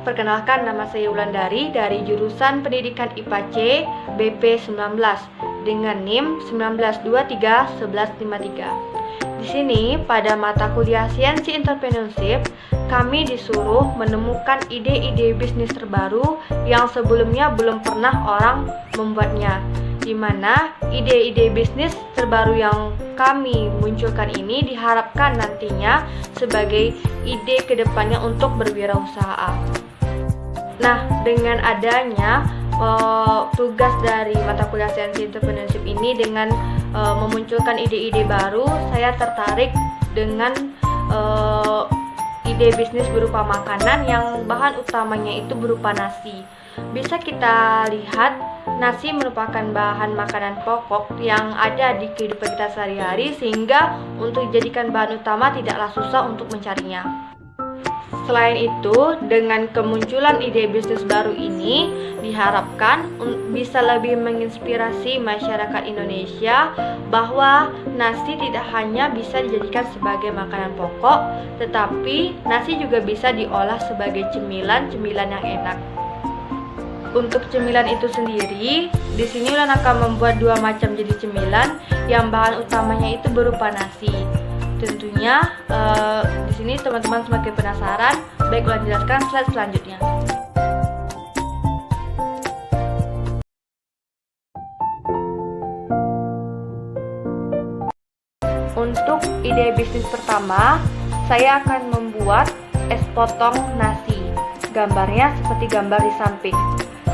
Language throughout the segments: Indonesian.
Perkenalkan, nama saya Wulandari dari jurusan Pendidikan IPA C BP 19 dengan NIM 19231153. Di sini pada mata kuliah Sains Entrepreneurship, kami disuruh menemukan ide-ide bisnis terbaru yang sebelumnya belum pernah orang membuatnya. Di mana ide-ide bisnis terbaru yang kami munculkan ini diharapkan nantinya sebagai ide kedepannya untuk berwirausaha. Nah, dengan adanya tugas dari mata kuliah Sains Entrepreneurship ini dengan memunculkan ide-ide baru, saya tertarik dengan ide bisnis berupa makanan yang bahan utamanya itu berupa nasi. Bisa kita lihat, nasi merupakan bahan makanan pokok yang ada di kehidupan kita sehari-hari, sehingga untuk dijadikan bahan utama tidaklah susah untuk mencarinya. Selain itu, dengan kemunculan ide bisnis baru ini diharapkan bisa lebih menginspirasi masyarakat Indonesia bahwa nasi tidak hanya bisa dijadikan sebagai makanan pokok, tetapi nasi juga bisa diolah sebagai cemilan-cemilan yang enak. Untuk cemilan itu sendiri, di sini Ulan akan membuat 2 macam jenis cemilan yang bahan utamanya itu berupa nasi. Tentunya di sini teman-teman semakin penasaran. Baik, Ulan jelaskan slide selanjutnya. Untuk ide bisnis pertama, saya akan membuat es potong nasi. Gambarnya seperti gambar di samping.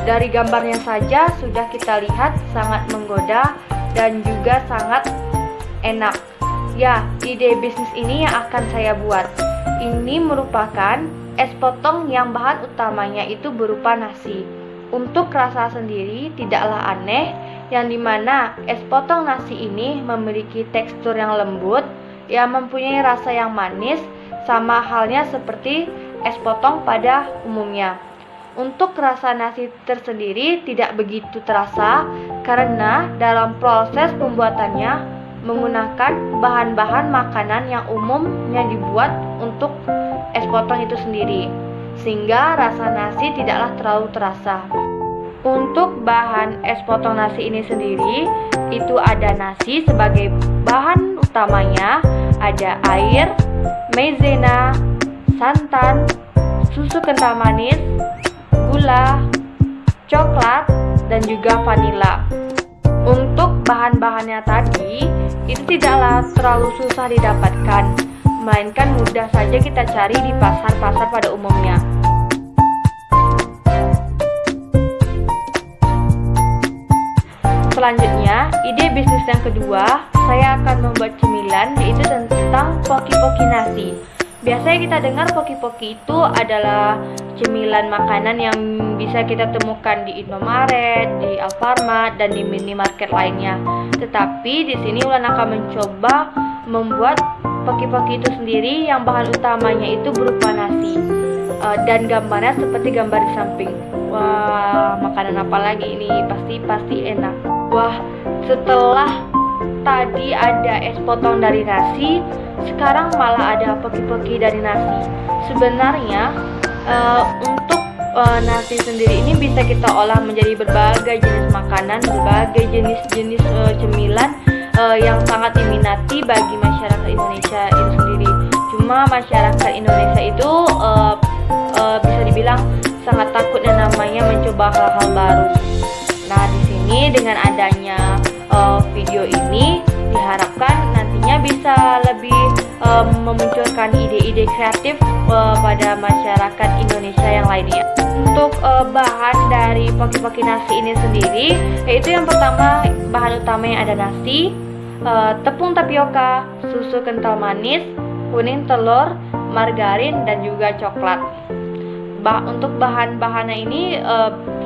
Dari gambarnya saja sudah kita lihat sangat menggoda dan juga sangat enak. Ya, ide bisnis ini yang akan saya buat. Ini merupakan es potong yang bahan utamanya itu berupa nasi. Untuk rasa sendiri tidaklah aneh, yang dimana es potong nasi ini memiliki tekstur yang lembut, yang mempunyai rasa yang manis, sama halnya seperti es potong pada umumnya. Untuk rasa nasi tersendiri tidak begitu terasa karena dalam proses pembuatannya menggunakan bahan-bahan makanan yang umumnya dibuat untuk es potong itu sendiri, sehingga rasa nasi tidaklah terlalu terasa. Untuk bahan es potong nasi ini sendiri, itu ada nasi sebagai bahan utamanya, ada air, maizena, santan, susu kental manis, gula, coklat, dan juga vanila. Untuk bahan-bahannya tadi, itu tidaklah terlalu susah didapatkan, melainkan mudah saja kita cari di pasar-pasar pada umumnya. Selanjutnya, ide bisnis yang kedua, saya akan membuat cemilan, yaitu tentang poki-poki nasi. Biasanya kita dengar poki-poki itu adalah cemilan makanan yang bisa kita temukan di Indomaret, di Alfamart, dan di minimarket lainnya. Tetapi di sini Ulan akan mencoba membuat poki-poki itu sendiri yang bahan utamanya itu berupa nasi. Dan gambarnya seperti gambar di samping. Wah, makanan apa lagi ini? Pasti enak. Wah, setelah tadi ada es potong dari nasi, sekarang malah ada poki-poki dari nasi. Sebenarnya untuk nasi sendiri ini bisa kita olah menjadi berbagai jenis makanan, berbagai jenis-jenis cemilan yang sangat diminati bagi masyarakat Indonesia itu sendiri. Cuma masyarakat Indonesia itu bisa dibilang sangat takut yang namanya mencoba hal-hal baru. Nah, di sini dengan adanya video ini diharapkan nantinya bisa lebih memunculkan ide-ide kreatif pada masyarakat Indonesia yang lainnya. Untuk bahan dari poki-poki nasi ini sendiri, yaitu yang pertama bahan utamanya ada nasi, tepung tapioka, susu kental manis, kuning telur, margarin, dan juga coklat. Untuk bahan-bahannya ini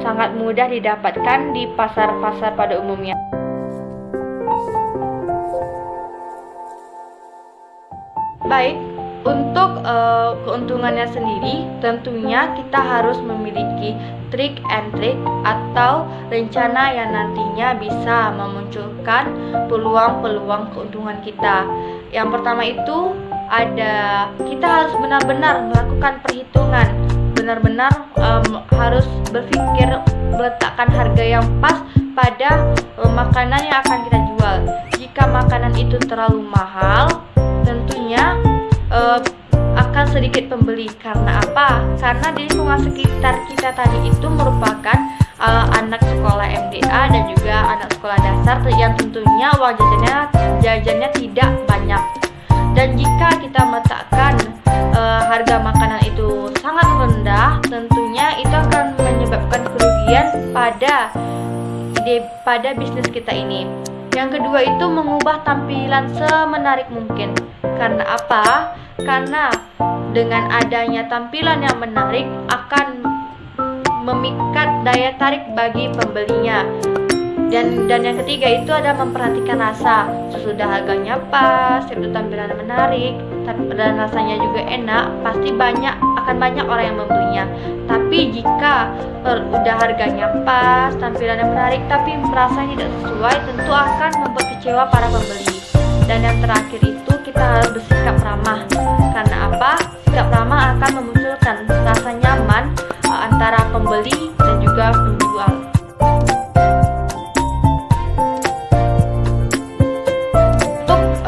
sangat mudah didapatkan di pasar-pasar pada umumnya. Baik, untuk keuntungannya sendiri, tentunya kita harus memiliki trik and trick atau rencana yang nantinya bisa memunculkan peluang-peluang keuntungan kita. Yang pertama itu kita harus benar-benar melakukan perhitungan benar-benar harus berpikir meletakkan harga yang pas pada makanan yang akan kita jual. Jika makanan itu terlalu mahal, tentunya akan sedikit pembeli. Karena apa? Karena di lingkungan sekitar kita tadi itu merupakan anak sekolah MDA dan juga anak sekolah dasar yang tentunya uang jajannya tidak banyak. Dan jika kita meletakkan harga makanan itu sangat rendah, tentunya itu akan menyebabkan kerugian pada bisnis kita ini. Yang kedua itu mengubah tampilan semenarik mungkin. Karena apa? Karena dengan adanya tampilan yang menarik akan memikat daya tarik bagi pembelinya. Dan yang ketiga itu ada memperhatikan rasa. Sesudah harganya pas, itu tampilannya menarik, dan rasanya juga enak, pasti akan banyak orang yang membelinya. Tapi jika udah harganya pas, tampilannya menarik, tapi rasanya tidak sesuai, tentu akan membuat kecewa para pembeli. Dan yang terakhir itu kita harus bersikap ramah. Karena apa? Sikap ramah akan memunculkan rasa nyaman antara pembeli dan juga penjual.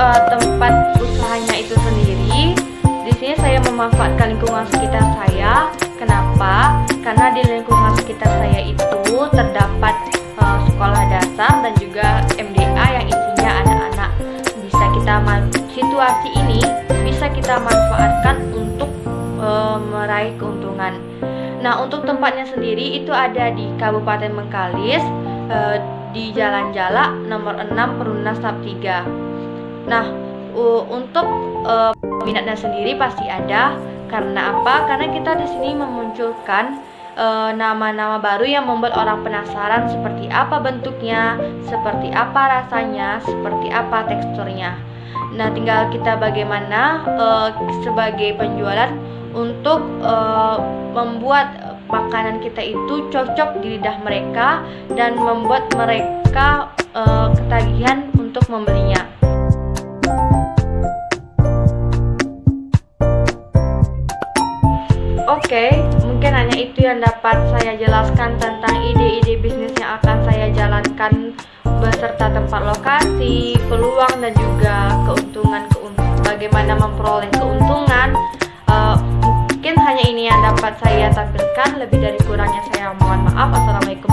Tempat usahanya itu sendiri, di sini saya memanfaatkan lingkungan sekitar saya. Kenapa? Karena di lingkungan sekitar saya itu terdapat sekolah dasar dan juga MDA yang isinya anak-anak. Situasi ini bisa kita manfaatkan untuk meraih keuntungan. Nah, untuk tempatnya sendiri itu ada di Kabupaten Bengkalis, di Jalan Jalak nomor 6 Perumnas Tahap 3. Nah, untuk minatnya sendiri pasti ada. Karena apa? Karena kita di sini memunculkan nama-nama baru yang membuat orang penasaran seperti apa bentuknya, seperti apa rasanya, seperti apa teksturnya. Nah, tinggal kita bagaimana sebagai penjualan untuk membuat makanan kita itu cocok di lidah mereka dan membuat mereka ketagihan untuk membelinya. Oke, mungkin hanya itu yang dapat saya jelaskan tentang ide-ide bisnis yang akan saya jalankan beserta tempat lokasi, peluang dan juga keuntungan, bagaimana memperoleh keuntungan. Mungkin hanya ini yang dapat saya tampilkan. Lebih dari kurangnya saya mohon maaf. Assalamualaikum